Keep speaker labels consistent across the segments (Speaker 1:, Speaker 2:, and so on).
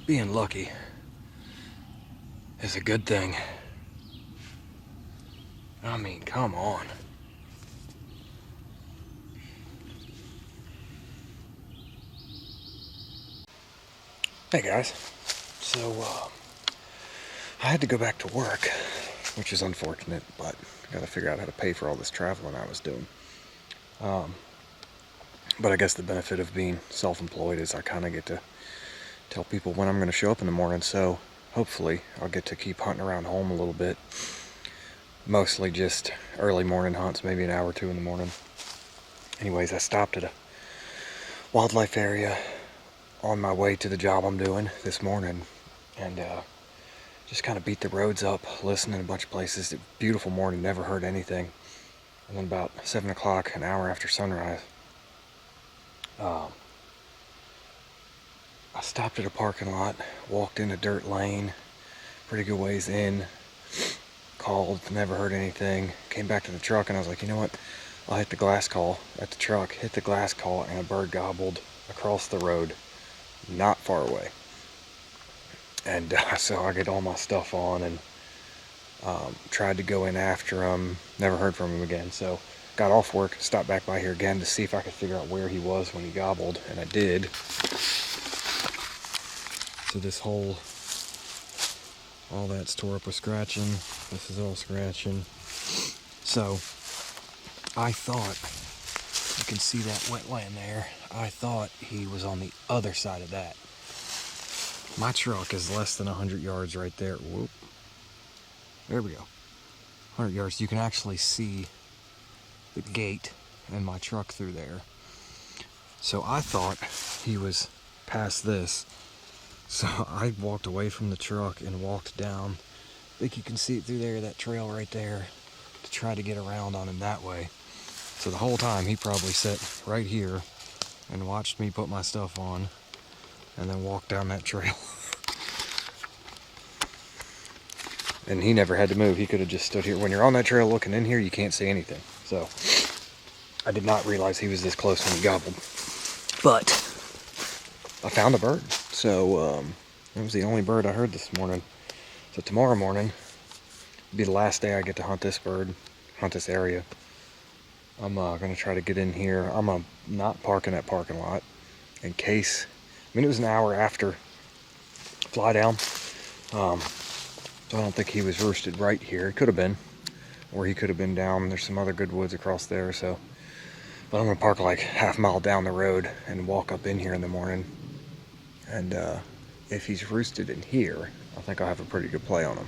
Speaker 1: Being lucky is a good thing. I mean, come on. Hey guys, so I had to go back to work, which is unfortunate, but I gotta figure out how to pay for all this traveling I was doing. But I guess the benefit of being self-employed is I kind of get to tell people when I'm going to show up in the morning, so hopefully I'll get to keep hunting around home a little bit. Mostly just early morning hunts, maybe an hour or two in the morning. Anyways, I stopped at a wildlife area on my way to the job I'm doing this morning, and just kind of beat the roads up, listening to a bunch of places. Beautiful morning, never heard anything. And then about 7 o'clock, an hour after sunrise, I stopped at a parking lot, walked in a dirt lane, pretty good ways in, called, never heard anything, came back to the truck, and I was like, you know what, I'll hit the glass call at the truck, hit the glass call, and a bird gobbled across the road, not far away. And so I get all my stuff on and tried to go in after him, never heard from him again. So got off work, stopped back by here again to see if I could figure out where he was when he gobbled, and I did. So this whole, all that's tore up with scratching, this is all scratching. So I thought, you can see that wetland there, I thought he was on the other side of that. My truck is less than 100 yards right there. Whoop. There we go. 100 yards. You can actually see the gate and my truck through there. So I thought he was past this. So I walked away from the truck and walked down. I think you can see it through there, that trail right there, to try to get around on him that way. So the whole time he probably sat right here and watched me put my stuff on and then walk down that trail. And he never had to move. He could have just stood here. When you're on that trail looking in here, you can't see anything. So I did not realize he was this close when he gobbled. But I found a bird. So that was the only bird I heard this morning. So tomorrow morning will be the last day I get to hunt this bird, hunt this area. I'm going to try to get in here. I'm not parking that parking lot in case. I mean, it was an hour after fly down. So I don't think he was roosted right here. It could have been, or he could have been down. There's some other good woods across there. So, but I'm gonna park like half mile down the road and walk up in here in the morning. And if he's roosted in here, I think I'll have a pretty good play on him.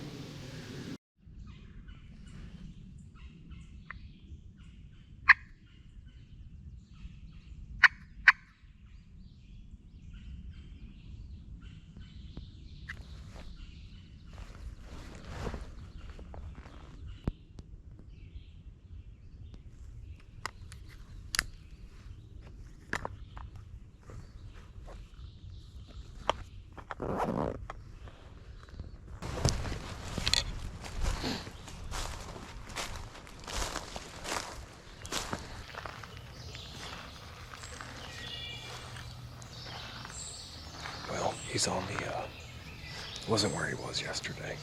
Speaker 1: Well, he's on the, wasn't where he was yesterday,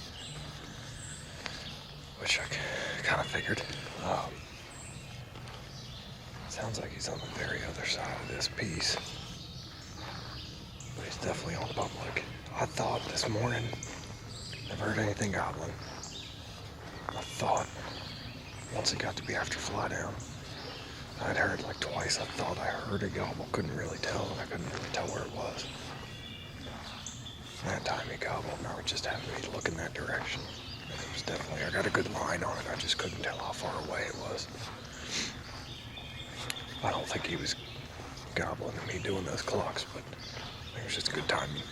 Speaker 1: which I kind of figured. Sounds like he's on the very other side of this piece, but he's definitely on public. I thought this morning, never heard anything gobbling. I thought once it got to be after fly down, I'd heard like twice. I thought I heard a gobble, couldn't really tell, and I couldn't really tell where it was. And that time he gobbled, and I was just having me look in that direction. And it was definitely, I got a good line on it, I just couldn't tell how far away it was. I don't think he was gobbling at me doing those clocks, but it was just good timing.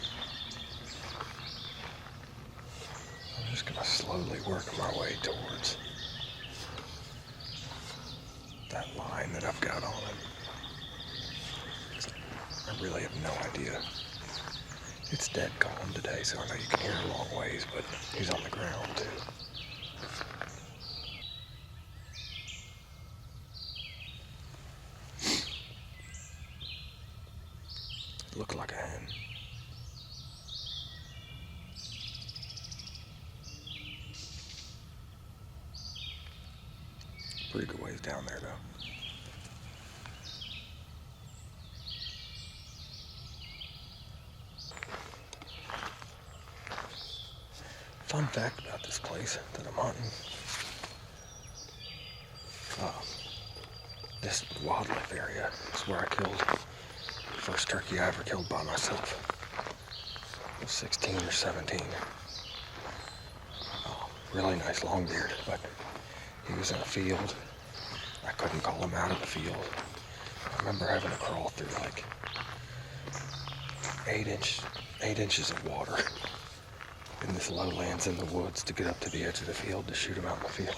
Speaker 1: I'm just gonna slowly work my way towards that line that I've got on him. I really have no idea. It's dead calm today, so I know you can hear a long ways, but he's on the ground too. ways down there though. Fun fact about this place that I'm hunting. This wildlife area is where I killed the first turkey I ever killed by myself. I was 16 or 17. Really nice long beard, but he was in a field. I couldn't call him out of the field. I remember having to crawl through like 8 inches of water in this lowlands in the woods to get up to the edge of the field to shoot him out in the field.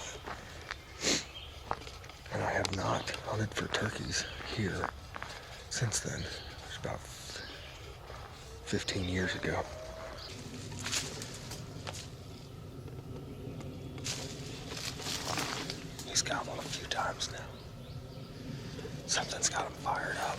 Speaker 1: And I have not hunted for turkeys here since then. It was about 15 years ago. He's got one a few times now. Something's got him fired up.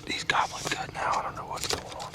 Speaker 1: He's gobbling good now. I don't know what's going on.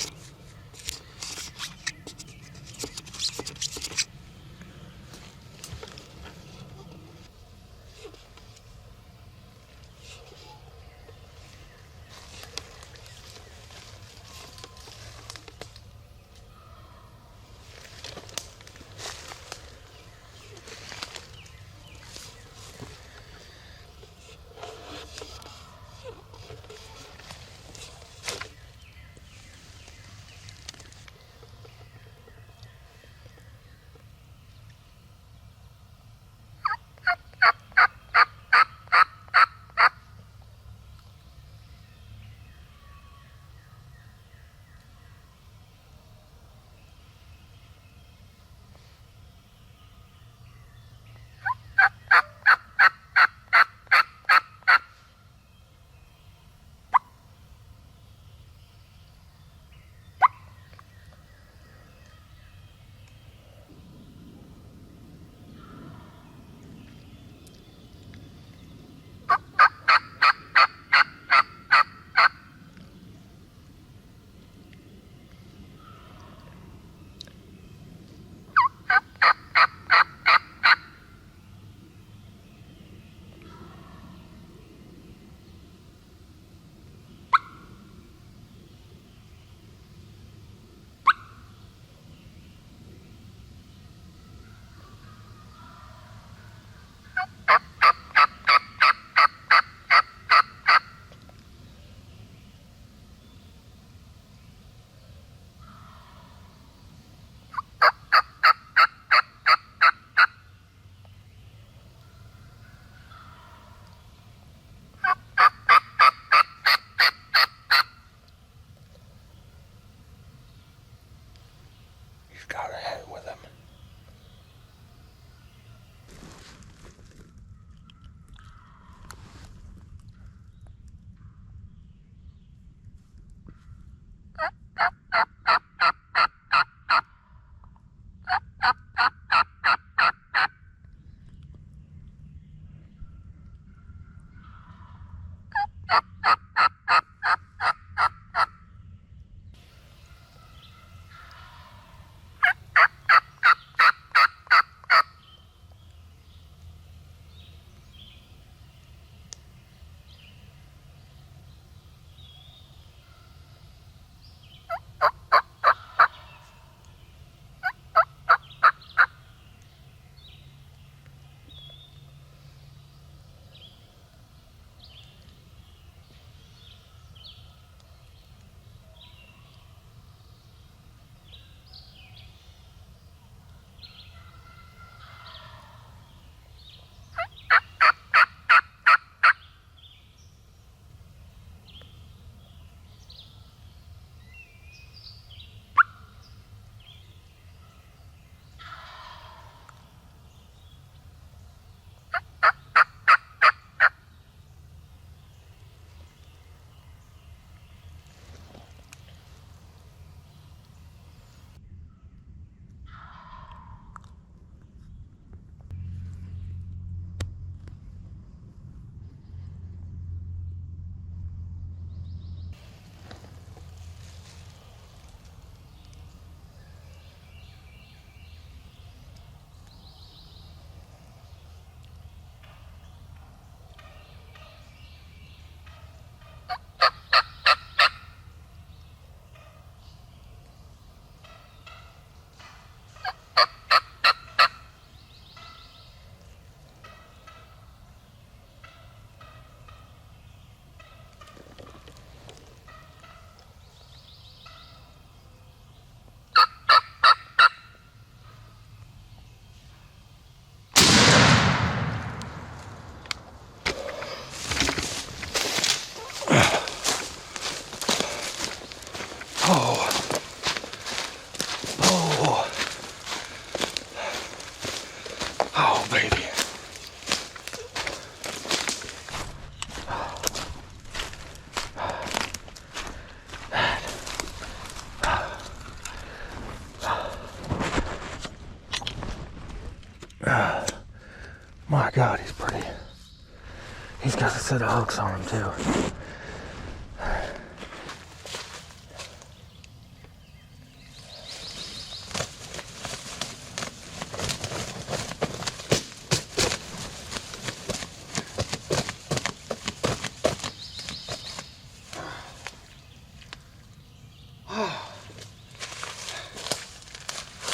Speaker 1: He's got a set of hooks on him too.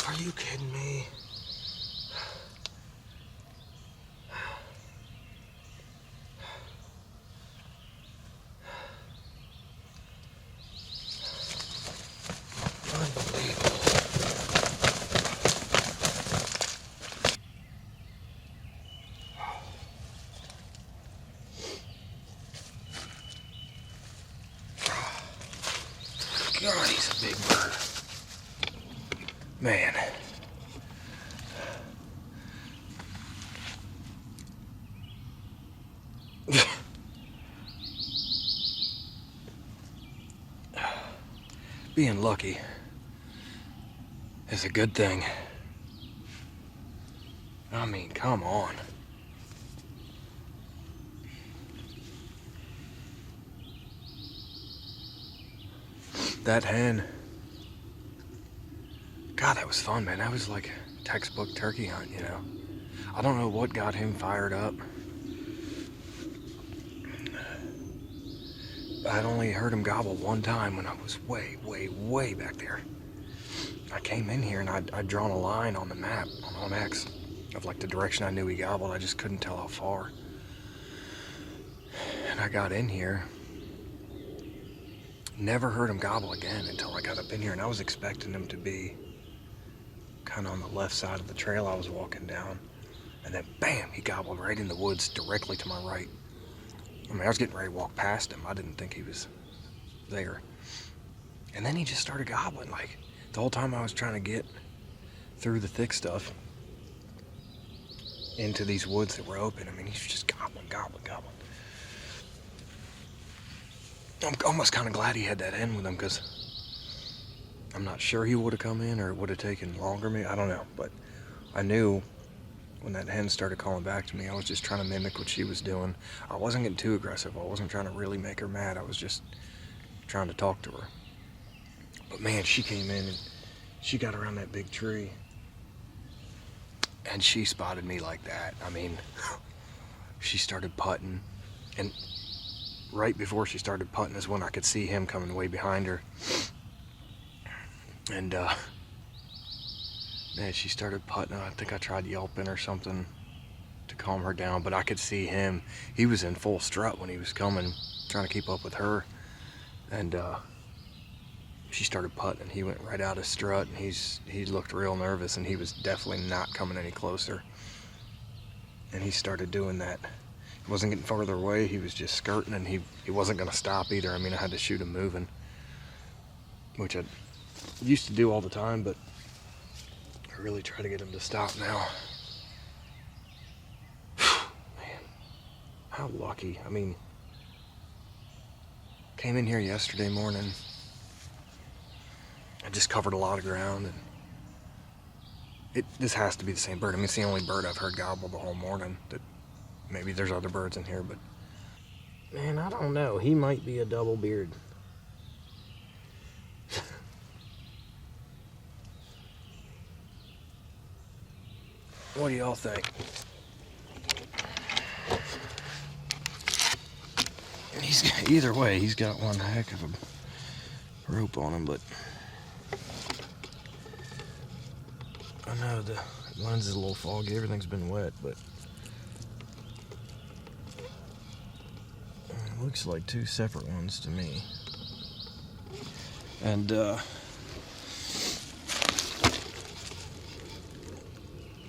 Speaker 1: Are you kidding me? Unbelievable. God, he's a big bird. Man. Being lucky is a good thing. I mean, come on. That hen. God, that was fun, man. That was like a textbook turkey hunt, you know. I don't know what got him fired up. I'd only heard him gobble one time when I was way, way, way back there. I came in here and I'd drawn a line on the map, on X, of like the direction I knew he gobbled. I just couldn't tell how far. And I got in here. Never heard him gobble again until I got up in here, and I was expecting him to be kind of on the left side of the trail I was walking down. And then, bam, he gobbled right in the woods directly to my right. I mean, I was getting ready to walk past him. I didn't think he was there. And then he just started gobbling. Like, the whole time I was trying to get through the thick stuff into these woods that were open. I mean, he's just gobbling, gobbling, gobbling. I'm almost kind of glad he had that hen with him, because I'm not sure he would have come in or it would have taken longer. Maybe, I don't know. But I knew when that hen started calling back to me, I was just trying to mimic what she was doing. I wasn't getting too aggressive. I wasn't trying to really make her mad. I was just trying to talk to her. But man, she came in and she got around that big tree and she spotted me like that. I mean, she started putting, and right before she started putting is when I could see him coming way behind her. And man, she started putting. I think I tried yelping or something to calm her down, but I could see him. He was in full strut when he was coming, trying to keep up with her. And she started putting. He went right out of strut, and he looked real nervous, and he was definitely not coming any closer. And he started doing that. He wasn't getting farther away. He was just skirting, and he wasn't going to stop either. I mean, I had to shoot him moving, which I used to do all the time, but I really try to get him to stop now. Man, how lucky. I mean, came in here yesterday morning. I just covered a lot of ground, and this has to be the same bird. I mean, it's the only bird I've heard gobble the whole morning. That maybe there's other birds in here, but man, I don't know. He might be a double beard. What do y'all think? Either way, he's got one heck of a rope on him, but I know the lens is a little foggy. Everything's been wet, but it looks like two separate ones to me. And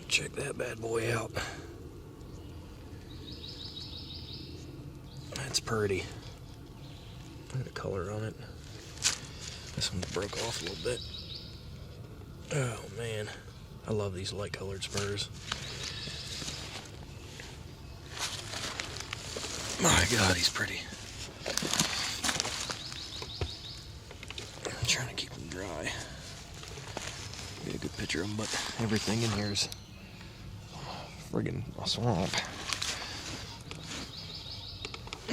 Speaker 1: check that bad boy out. That's pretty. Got a color on it. This one broke off a little bit. Oh man, I love these light colored spurs. My God, he's pretty. I'm trying to keep him dry. Get a good picture of him, but everything in here is friggin' a swamp.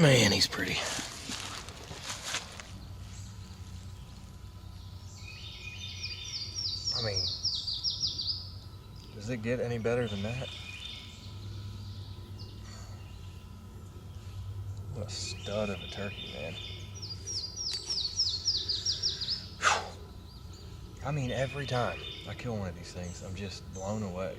Speaker 1: Man, he's pretty. I mean, does it get any better than that? What a stud of a turkey, man. I mean, every time I kill one of these things, I'm just blown away.